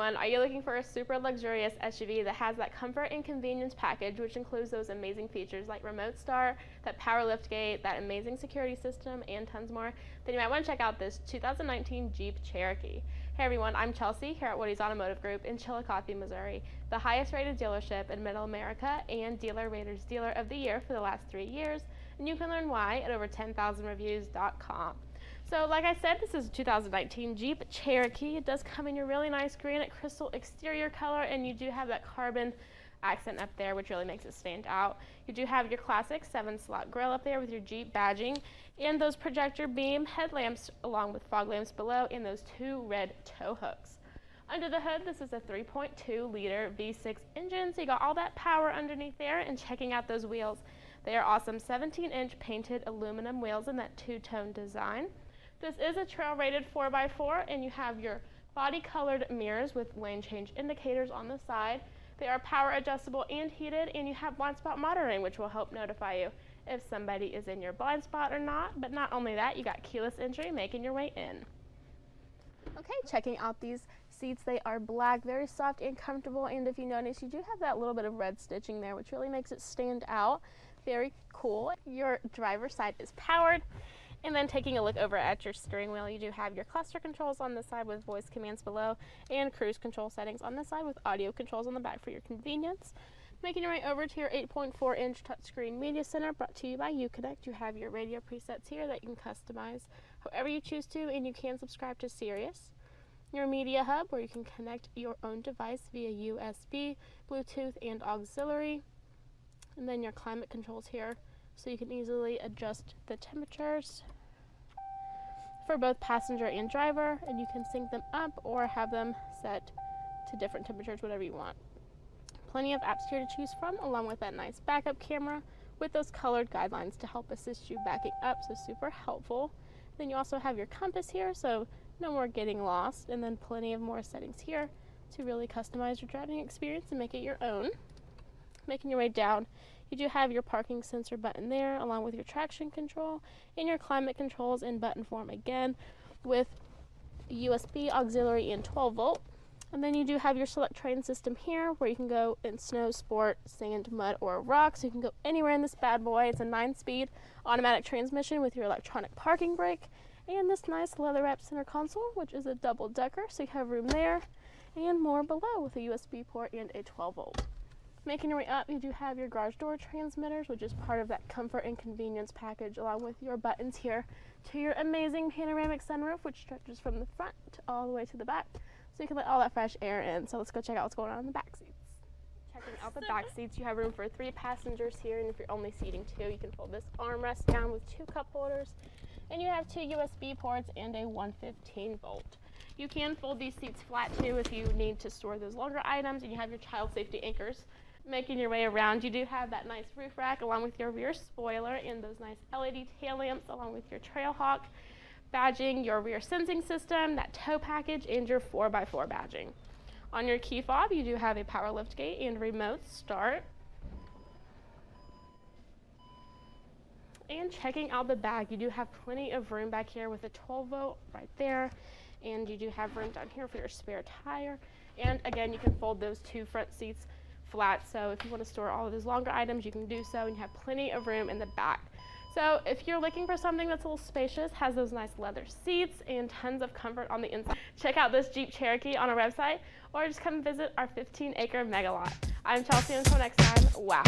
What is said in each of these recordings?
everyone, are you looking for a super luxurious SUV that has that comfort and convenience package, which includes those amazing features like remote start, that power liftgate, that amazing security system, and tons more? Then you might want to check out this 2019 Jeep Cherokee. Hey everyone, I'm Chelsea here at Woodys Automotive Group in Chillicothe, Missouri, the highest rated dealership in Middle America and Dealer Rater's Dealer of the Year for the last 3 years, and you can learn why at over 10,000reviews.com. So like I said, this is a 2019 Jeep Cherokee. It does come in your really nice granite crystal exterior color, and you do have that carbon accent up there, which really makes it stand out. You do have your classic 7-slot grille up there with your Jeep badging and those projector beam headlamps along with fog lamps below and those 2 red tow hooks. Under the hood, this is a 3.2 liter V6 engine, so you got all that power underneath there. And checking out those wheels, they are awesome 17-inch painted aluminum wheels in that 2-tone design. This is a trail rated 4x4, and you have your body colored mirrors with lane change indicators on the side. They are power adjustable and heated, and you have blind spot monitoring, which will help notify you if somebody is in your blind spot or not. But not only that, you got keyless entry making your way in. Okay, checking out these seats, they are black, very soft and comfortable, and if you notice, you do have that little bit of red stitching there, which really makes it stand out. Very cool. Your driver's side is powered. And then taking a look over at your steering wheel, you do have your cluster controls on this side with voice commands below and cruise control settings on this side with audio controls on the back for your convenience. Making your way over to your 8.4-inch touchscreen media center brought to you by Uconnect. You have your radio presets here that you can customize however you choose to, and you can subscribe to Sirius. Your media hub where you can connect your own device via USB, Bluetooth, and auxiliary. And then your climate controls here, so you can easily adjust the temperatures for both passenger and driver, and you can sync them up or have them set to different temperatures, whatever you want. Plenty of apps here to choose from, along with that nice backup camera with those colored guidelines to help assist you backing up, so super helpful. Then you also have your compass here, so no more getting lost, and then plenty of more settings here to really customize your driving experience and make it your own. Making your way down, you do have your parking sensor button there, along with your traction control and your climate controls in button form again with USB, auxiliary, and 12-volt. And then you do have your select train system here where you can go in snow, sport, sand, mud, or rock. So you can go anywhere in this bad boy. It's a 9-speed automatic transmission with your electronic parking brake and this nice leather-wrapped center console, which is a double-decker, so you have room there and more below with a USB port and a 12-volt. Making your way up, you do have your garage door transmitters, which is part of that comfort and convenience package, along with your buttons here to your amazing panoramic sunroof, which stretches from the front all the way to the back, so you can let all that fresh air in. So let's go check out what's going on in the back seats. Checking out the back seats, you have room for 3 passengers here, and if you're only seating 2, you can fold this armrest down with 2 cup holders, and you have 2 USB ports and a 115-volt. You can fold these seats flat too if you need to store those longer items, and you have your child safety anchors. Making your way around, you do have that nice roof rack along with your rear spoiler and those nice LED tail lamps along with your Trailhawk badging, your rear sensing system, that tow package, and your 4x4 badging. On your key fob, you do have a power liftgate and remote start. And checking out the back, you do have plenty of room back here with a 12-volt right there, and you do have room down here for your spare tire. And again, you can fold those 2 front seats flat, so if you want to store all of those longer items, you can do so, and you have plenty of room in the back. So if you're looking for something that's a little spacious, has those nice leather seats and tons of comfort on the inside, check out this Jeep Cherokee on our website, or just come visit our 15-acre mega lot. I'm Chelsea, and until next time, wow.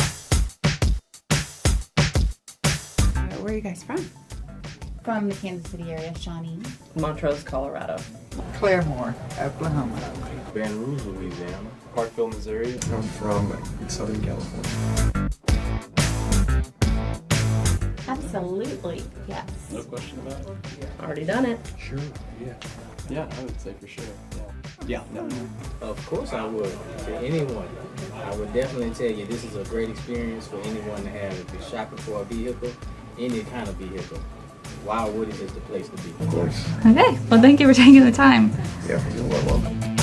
Where are you guys from? From the Kansas City area, Shawnee. Montrose, Colorado. Claremore, Oklahoma. Baton Rouge, Louisiana. Parkville, Missouri. I'm from Southern California. Absolutely, yes. No question about it? Already done it. Sure, yeah. Yeah, I would say for sure. Yeah, no. Of course I would. For anyone, I would definitely tell you this is a great experience for anyone to have if you're shopping for a vehicle, any kind of vehicle. WowWoodys is the place to be. Of course. Okay, well thank you for taking the time. Yeah, you're well welcome.